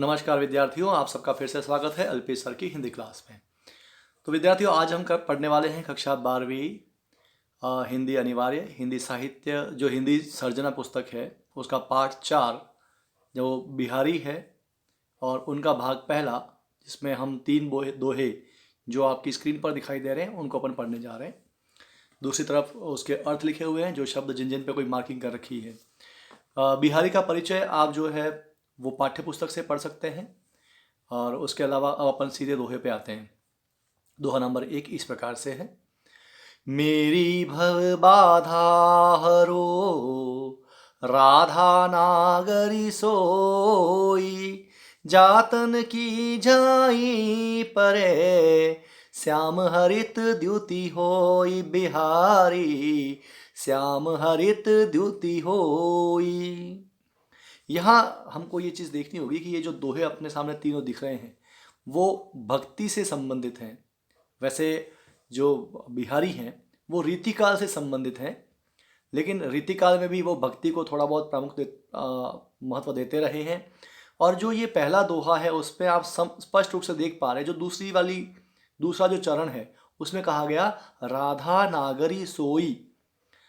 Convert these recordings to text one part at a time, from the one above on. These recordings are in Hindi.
नमस्कार विद्यार्थियों, आप सबका फिर से स्वागत है अल्पेश सर की हिंदी क्लास में। तो विद्यार्थियों, आज हम पढ़ने वाले हैं कक्षा 12वीं हिंदी अनिवार्य हिंदी साहित्य जो हिंदी सर्जना पुस्तक है उसका पाठ 4 जो बिहारी है और उनका भाग पहला, जिसमें हम 3 दोहे जो आपकी स्क्रीन पर दिखाई दे रहे हैं उनको अपन पढ़ने जा रहे हैं। दूसरी तरफ उसके अर्थ लिखे हुए हैं, जो शब्द जिन जिन पे कोई मार्किंग कर रखी है। बिहारी का परिचय आप जो है वो पाठ्य पुस्तक से पढ़ सकते हैं। और उसके अलावा अब अपन सीधे दोहे पे आते हैं। दोहा नंबर 1 इस प्रकार से है। मेरी भव बाधा हरो, राधा नागरी सोई, जातन की झाई परे, श्याम हरित द्युति होई बिहारी, श्याम हरित द्युति होई। यहाँ हमको ये चीज़ देखनी होगी कि ये जो दोहे अपने सामने तीनों दिख रहे हैं वो भक्ति से संबंधित हैं। वैसे जो बिहारी हैं वो रीतिकाल से संबंधित हैं, लेकिन रीतिकाल में भी वो भक्ति को थोड़ा बहुत महत्व देते रहे हैं। और जो ये पहला दोहा है उस पर आप स्पष्ट रूप से देख पा रहे हैं, जो दूसरा जो चरण है उसमें कहा गया राधा नागरी सोई।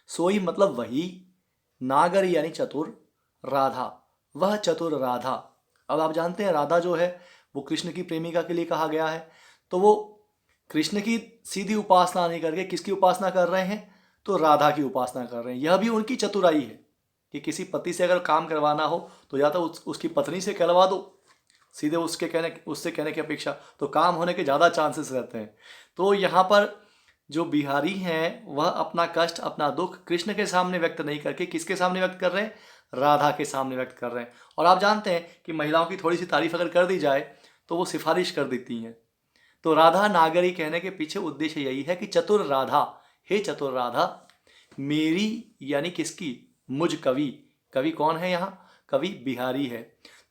सोई मतलब वही, नागरी यानी चतुर, राधा वह चतुर राधा। अब आप जानते हैं राधा जो है वो कृष्ण की प्रेमिका के लिए कहा गया है, तो वो कृष्ण की सीधी उपासना नहीं करके किसकी उपासना कर रहे हैं, तो राधा की उपासना कर रहे हैं। यह भी उनकी चतुराई है कि किसी पति से अगर काम करवाना हो तो या तो उसकी पत्नी से करवा दो, सीधे उससे कहने की अपेक्षा, तो काम होने के ज़्यादा चांसेस रहते हैं। तो यहाँ पर जो बिहारी हैं वह अपना कष्ट अपना दुख कृष्ण के सामने व्यक्त नहीं करके किसके सामने व्यक्त कर रहे हैं, राधा के सामने व्यक्त कर रहे हैं। और आप जानते हैं कि महिलाओं की थोड़ी सी तारीफ अगर कर दी जाए तो वो सिफारिश कर देती हैं। तो राधा नागरी कहने के पीछे उद्देश्य यही है कि चतुर राधा, हे चतुर राधा, मेरी यानी किसकी, मुझ कवि। कवि कौन है यहाँ, कवि बिहारी है।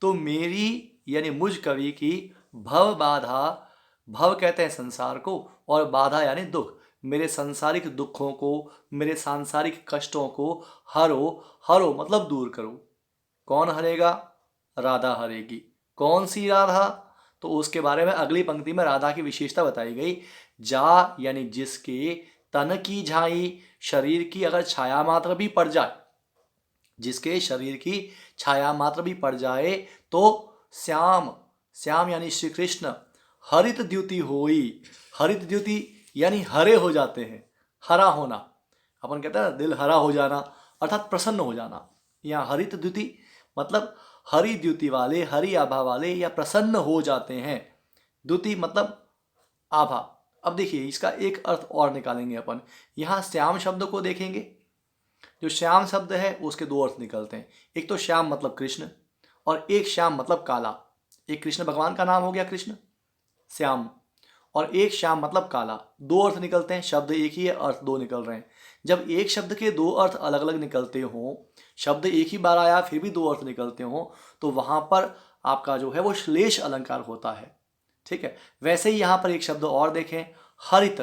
तो मेरी यानी मुझ कवि की भव बाधा, भव कहते हैं संसार को और बाधा यानी दुख, मेरे सांसारिक दुखों को, मेरे सांसारिक कष्टों को हरो। हरो मतलब दूर करो। कौन हरेगा, राधा हरेगी। कौन सी राधा, तो उसके बारे में अगली पंक्ति में राधा की विशेषता बताई गई। जा यानी जिसके, तन की झाई शरीर की अगर छाया मात्र भी पड़ जाए, जिसके शरीर की छाया मात्र भी पड़ जाए, तो श्याम, श्याम यानी श्री कृष्ण, हरित द्युति होई। हरित द्युति यानी हरे हो जाते हैं, हरा होना। अपन कहते हैं ना दिल हरा हो जाना, अर्थात प्रसन्न हो जाना। यहाँ हरित द्युति मतलब हरि द्युति वाले, हरि आभा वाले या प्रसन्न हो जाते हैं। द्युति मतलब आभा। अब देखिए इसका एक अर्थ और निकालेंगे अपन। यहाँ श्याम शब्द को देखेंगे, जो श्याम शब्द है उसके दो अर्थ निकलते हैं। एक तो श्याम मतलब कृष्ण और एक श्याम मतलब काला। एक कृष्ण भगवान का नाम हो गया कृष्ण श्याम, और एक श्याम मतलब काला। दो अर्थ निकलते हैं, शब्द एक ही है, अर्थ दो निकल रहे हैं। जब एक शब्द के दो अर्थ अलग अलग निकलते हों, शब्द एक ही बार आया फिर भी दो अर्थ निकलते हों, तो वहाँ पर आपका जो है वो श्लेष अलंकार होता है। ठीक है, वैसे ही यहाँ पर एक शब्द और देखें, हरित।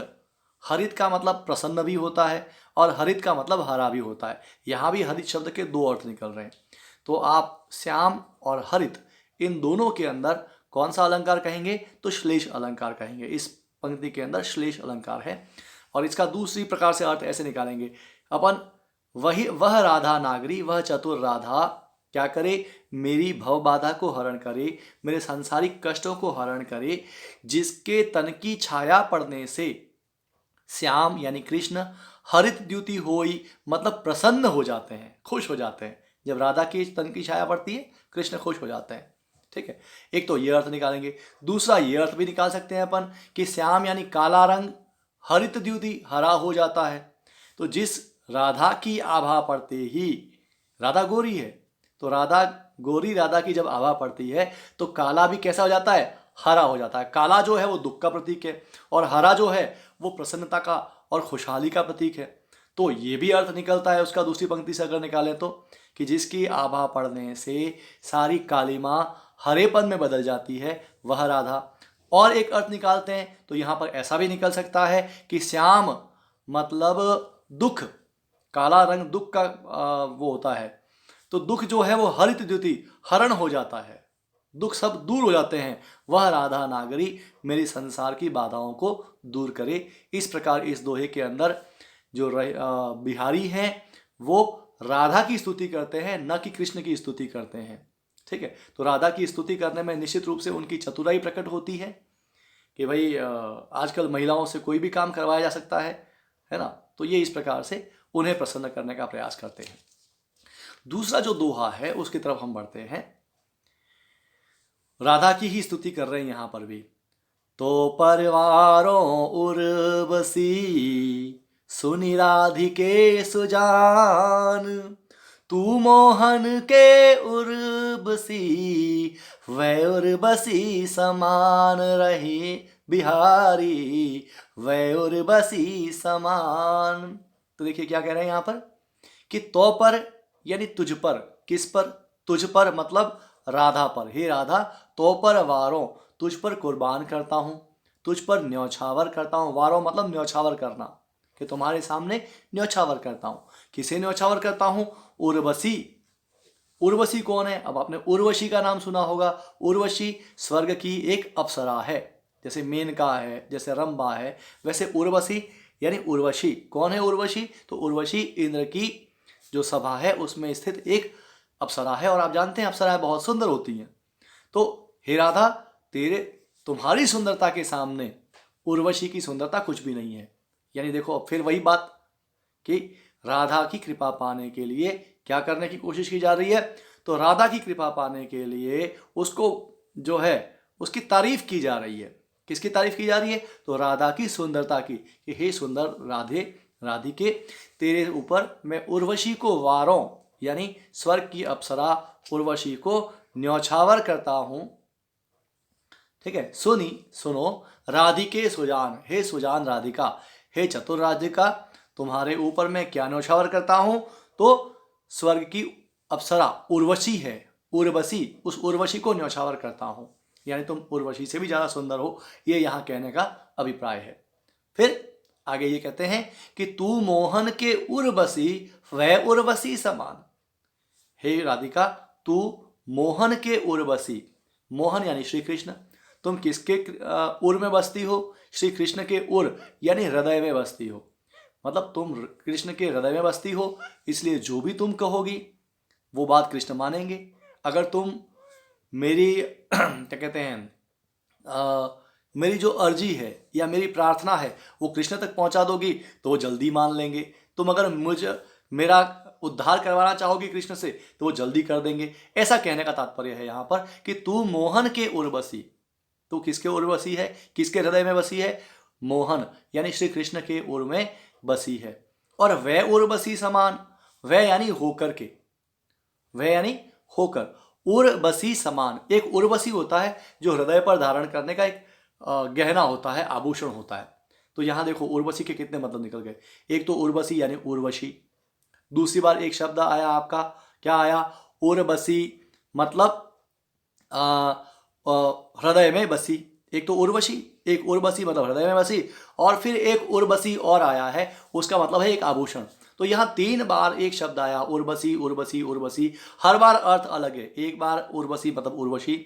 हरित का मतलब प्रसन्न भी होता है और हरित का मतलब हरा भी होता है। यहाँ भी हरित शब्द के दो अर्थ निकल रहे हैं। तो आप श्याम और हरित इन दोनों के अंदर कौन सा अलंकार कहेंगे, तो श्लेष अलंकार कहेंगे। इस पंक्ति के अंदर श्लेष अलंकार है। और इसका दूसरी प्रकार से अर्थ ऐसे निकालेंगे अपन, वह राधा नागरी, वह चतुर राधा क्या करे, मेरी भव बाधा को हरण करे, मेरे सांसारिक कष्टों को हरण करे, जिसके तन की छाया पड़ने से श्याम यानी कृष्ण हरित द्युति होई मतलब प्रसन्न हो जाते हैं, खुश हो जाते हैं। जब राधा की तन की छाया पड़ती है कृष्ण खुश हो जाते हैं। ठीक है, एक तो ये अर्थ निकालेंगे। दूसरा ये अर्थ भी निकाल सकते हैं अपन कि श्याम यानी काला रंग, हरित द्युति हरा हो जाता है। तो जिस राधा की आभा पड़ते ही, राधा गोरी है तो राधा गोरी राधा की जब आभा पड़ती है तो काला भी कैसा हो जाता है, हरा हो जाता है। काला जो है वो दुख का प्रतीक है और हरा जो है वो प्रसन्नता का और खुशहाली का प्रतीक है। तो ये भी अर्थ निकलता है उसका दूसरी पंक्ति से अगर निकालें तो, कि जिसकी आभा पड़ने से सारी कालिमा हरेपन में बदल जाती है, वह राधा। और एक अर्थ निकालते हैं तो यहाँ पर ऐसा भी निकल सकता है कि श्याम मतलब दुख, काला रंग दुख का वो होता है, तो दुख जो है वो हरित द्युति हरण हो जाता है, दुख सब दूर हो जाते हैं। वह राधा नागरी मेरी संसार की बाधाओं को दूर करे। इस प्रकार इस दोहे के अंदर जो बिहारी हैं वो राधा की स्तुति करते हैं, न कि कृष्ण की स्तुति करते हैं। ठीक है, तो राधा की स्तुति करने में निश्चित रूप से उनकी चतुराई प्रकट होती है कि भाई आजकल महिलाओं से कोई भी काम करवाया जा सकता है ना। तो ये इस प्रकार से उन्हें प्रसन्न करने का प्रयास करते हैं। दूसरा जो दोहा है उसकी तरफ हम बढ़ते हैं। राधा की ही स्तुति कर रहे हैं यहां पर भी। तो परवारों उर्वशी सुनि राधिके सुजान, तू मोहन के उर्वशी वै उर्वशी समान रही बिहारी, वै उर्वशी समान। तो देखिए क्या कह रहे हैं यहां पर कि तो पर यानी तुझ पर, किस पर, तुझ पर मतलब राधा पर। हे राधा, तो पर वारों तुझ पर कुर्बान करता हूं, तुझ पर न्यौछावर करता हूं। वारों मतलब न्यौछावर करना, कि तुम्हारे सामने न्यौछावर करता हूं। किसे न्यौछावर करता हूं? उर्वशी। उर्वशी कौन है? अब आपने उर्वशी का नाम सुना होगा। उर्वशी स्वर्ग की एक अप्सरा है, जैसे मेनका है, जैसे रंभा है, वैसे उर्वशी यानी उर्वशी। कौन है उर्वशी? तो उर्वशी इंद्र की जो सभा है उसमें स्थित एक अप्सरा है, और आप जानते हैं अप्सराएं बहुत सुंदर होती हैं। तो हे राधा, तुम्हारी सुंदरता के सामने उर्वशी की सुंदरता कुछ भी नहीं है। यानी देखो फिर वही बात कि राधा की कृपा पाने के लिए क्या करने की कोशिश की जा रही है? तो राधा की कृपा पाने के लिए उसको जो है उसकी तारीफ की जा रही है। किसकी तारीफ की जा रही है? तो राधा की सुंदरता की, कि हे सुंदर राधिके, तेरे ऊपर मैं उर्वशी को वारों यानी स्वर्ग की अप्सरा उर्वशी को न्यौछावर करता हूं। ठीक है, सुनो राधिके सुजान, हे सुजान राधिका, हे चतुर राधिका, तुम्हारे ऊपर मैं क्या न्यौछावर करता हूं? तो स्वर्ग की अप्सरा उर्वशी है, उर्वशी, उस उर्वशी को न्यौछावर करता हूं। यानी तुम उर्वशी से भी ज्यादा सुंदर हो, ये यहां कहने का अभिप्राय है। फिर आगे ये कहते हैं कि तू मोहन के उर्वशी वह उर्वशी समान। हे राधिका, तू मोहन के उर्वशी, मोहन यानी श्री कृष्ण, तुम किसके उर में बसती हो? श्री कृष्ण के उर यानी हृदय में बसती हो। मतलब तुम कृष्ण के हृदय में बसती हो, इसलिए जो भी तुम कहोगी वो बात कृष्ण मानेंगे। अगर तुम मेरी क्या कहते हैं मेरी जो अर्जी है या मेरी प्रार्थना है वो कृष्ण तक पहुंचा दोगी तो वो जल्दी मान लेंगे। तुम अगर मेरा उद्धार करवाना चाहोगी कृष्ण से तो वो जल्दी कर देंगे। ऐसा कहने का तात्पर्य है यहाँ पर कि तू मोहन के उर्वशी, तू किसके उर्वशी है? किसके हृदय में बसी है? मोहन यानी श्री कृष्ण के उर में बसी है। और वह उर्वशी समान, वह यानी होकर के, वह यानी होकर, उर्वशी समान। एक उर्वशी होता है जो हृदय पर धारण करने का एक गहना होता है, आभूषण होता है। तो यहां देखो उर्वशी के कितने मतलब निकल गए। एक तो उर्वशी यानी उर्वशी, दूसरी बार एक शब्द आया आपका, क्या आया? उर्वशी मतलब हृदय में बसी। एक तो उर्वशी, एक उर्वशी मतलब हृदय में बसी, और फिर एक उर्वशी और आया है, उसका मतलब है एक आभूषण। तो यहां 3 बार एक शब्द आया, उर्वशी उर्वशी उर्वशी। हर बार अर्थ अलग है। एक बार उर्वशी मतलब उर्वशी,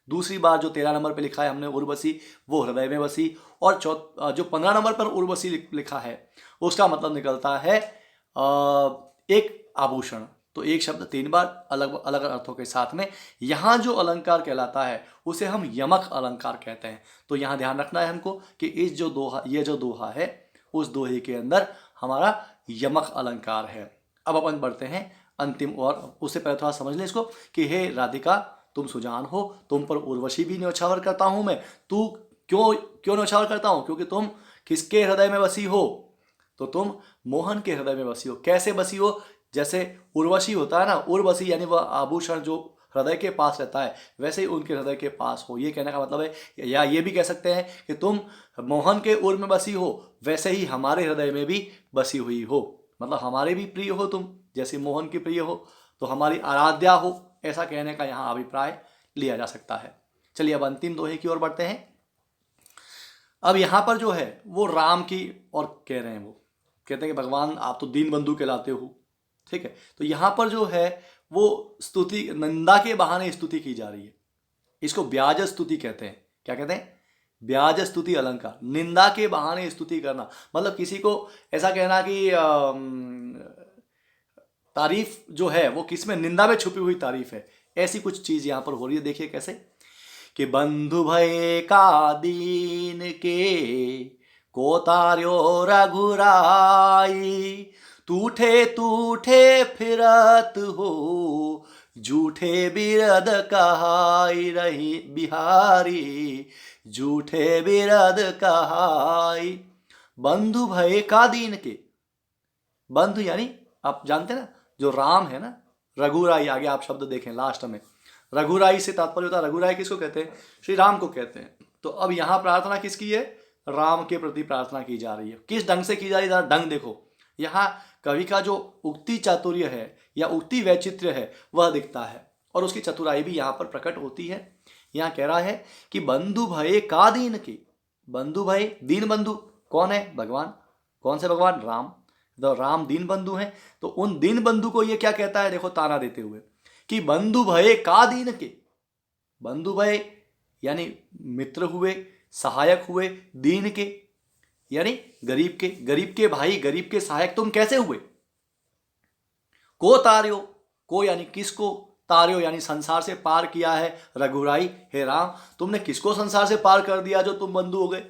दूसरी बार जो 13 नंबर पे लिखा है हमने उर्वशी, वो हृदय में बसी, और जो 15 नंबर पर उर्वशी लिखा है उसका मतलब निकलता है एक आभूषण। तो एक शब्द 3 बार अलग अलग अर्थों के साथ में। यहां जो अलंकार कहलाता है उसे हम यमक अलंकार कहते हैं। तो यहां ध्यान रखना है हमको कि ये जो दोहा है उस दोहे के अंदर हमारा यमक अलंकार है। अब अपन बढ़ते हैं अंतिम, और उससे पहले थोड़ा समझ लें इसको कि हे राधिका, तुम सुजान हो, तुम पर उर्वशी भी न्यौछावर करता हूं मैं। तू क्यों न्यौछावर करता हूं? क्योंकि तुम किसके हृदय में बसी हो? तो तुम मोहन के हृदय में बसी हो। कैसे बसी हो? जैसे उर्वशी होता है ना, उर्वशी यानी वह आभूषण जो हृदय के पास रहता है, वैसे ही उनके हृदय के पास हो, ये कहने का मतलब है। या ये भी कह सकते हैं कि तुम मोहन के उर में बसी हो, वैसे ही हमारे हृदय में भी बसी हुई हो। मतलब हमारे भी प्रिय हो तुम, जैसे मोहन की प्रिय हो, तो हमारी आराध्या हो, ऐसा कहने का यहाँ अभिप्राय लिया जा सकता है। चलिए अब अंतिम दोहे की ओर बढ़ते हैं। अब यहाँ पर जो है वो राम की और कह रहे हैं, वो कहते हैं कि भगवान आप तो दीन बंधु कहलाते हो। ठीक है, तो यहाँ पर जो है वो स्तुति, निंदा के बहाने स्तुति की जा रही है। इसको ब्याज स्तुति कहते हैं। क्या कहते हैं? ब्याज स्तुति अलंकार। निंदा के बहाने स्तुति करना, मतलब किसी को ऐसा कहना कि तारीफ जो है वो किसमें, निंदा में छुपी हुई तारीफ है, ऐसी कुछ चीज यहां पर हो रही है। देखिए कैसे कि बंधु भय का दीन के को तार्यो रघुराई, टूठे टूठे फिरत हो झूठे बिरद कहाई, रही बिहारी झूठे बिरद कहाई। बंधु भय का दीन के, बंधु यानी आप जानते हैं ना जो राम है ना, रघुराई, आगे आप शब्द देखें लास्ट में, रघुराई से तात्पर्य होता है, रघुराई किसको कहते हैं? श्री राम को कहते हैं। तो अब यहां प्रार्थना किसकी है? राम के प्रति प्रार्थना की जा रही है। किस ढंग से की जा रही है? ढंग देखो, यहाँ कवि का जो उक्ति चातुर्य है या उक्ति वैचित्र्य है वह दिखता है, और उसकी चतुराई भी यहाँ पर प्रकट होती है। यहाँ कह रहा है कि बंधु भय का दीन की, बंधु भय, दीन बंधु कौन है? भगवान। कौन से भगवान? राम। तो राम दीन बंधु हैं, तो उन दीन बंधु को ये क्या कहता है? देखो ताना देते हुए कि बंधु भय का दीन के, बंधु भय यानी मित्र हुए, सहायक हुए, दीन के यानी गरीब के, गरीब के भाई, गरीब के सहायक तुम कैसे हुए? को तार्यो, को यानी किसको, तार्यो यानी संसार से पार किया है, रघुराई हे राम तुमने किसको संसार से पार कर दिया जो तुम बंधु हो गए?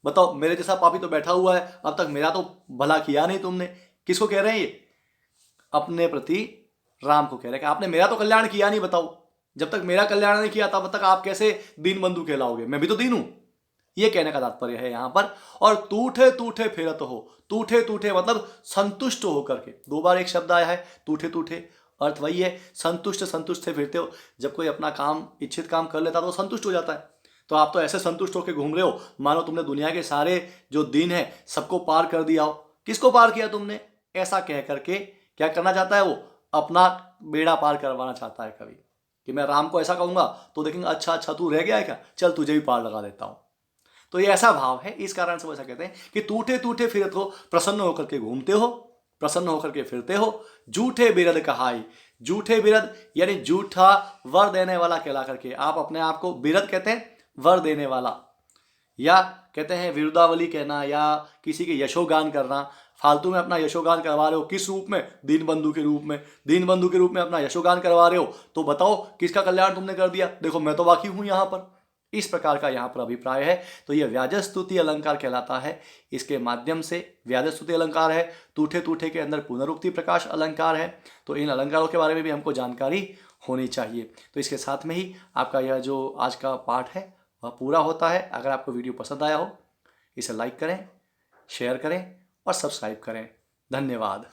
बताओ, मेरे जैसा पापी तो बैठा हुआ है, अब तक मेरा तो भला किया नहीं तुमने। किसको कह रहे हैं ये? अपने प्रति राम को कह रहे हैं कि आपने मेरा तो कल्याण किया नहीं। बताओ, जब तक मेरा कल्याण नहीं किया तब तक आप कैसे दीन बंधु कहलाओगे? मैं भी तो दीन हूं, ये कहने का तात्पर्य है यहां पर। और टूठे टूठे फिरत हो, टूठे टूठे मतलब संतुष्ट होकर के, दो बार एक शब्द आया है टूठे टूठे, अर्थ वही है संतुष्ट, संतुष्ट से फिरते हो। जब कोई अपना काम, इच्छित काम कर लेता तो संतुष्ट हो जाता है, तो आप तो ऐसे संतुष्ट होकर घूम रहे हो मानो तुमने दुनिया के सारे जो दिन है सबको पार कर दिया हो। किसको पार किया तुमने? ऐसा कह करके क्या करना चाहता है वो? अपना बेड़ा पार करवाना चाहता है कवि, कि मैं राम को ऐसा कहूंगा तो देखेंगे अच्छा अच्छा तू रह गया है क्या, चल तुझे भी पार लगा देता हूं। तो ये ऐसा भाव है, इस कारण से वो ऐसा कहते हैं कि टूटे टूटे फिरत हो, प्रसन्न होकर के घूमते हो, प्रसन्न होकर के फिरते हो, झूठे बिरद कहाई, झूठे बिरद यानी झूठा वर देने वाला कहला करके आप अपने आप को, बिरद कहते हैं वर देने वाला, या कहते हैं विरुदावली कहना, या किसी के यशोगान करना, फालतू में अपना यशोगान करवा रहे हो। किस रूप में? दीन बंधु के रूप में, दीन बंधु के रूप में अपना यशोगान करवा रहे हो, तो बताओ किसका कल्याण तुमने कर दिया? देखो मैं तो बाकी हूं यहां पर। इस प्रकार का यहाँ पर अभिप्राय है। तो यह व्याजस्तुति अलंकार कहलाता है। इसके माध्यम से व्याजस्तुति अलंकार है, टूठे टूठे के अंदर पुनरुक्ति प्रकाश अलंकार है। तो इन अलंकारों के बारे में भी हमको जानकारी होनी चाहिए। तो इसके साथ में ही आपका यह जो आज का पाठ है वह पूरा होता है। अगर आपको वीडियो पसंद आया हो इसे लाइक करें, शेयर करें और सब्सक्राइब करें। धन्यवाद।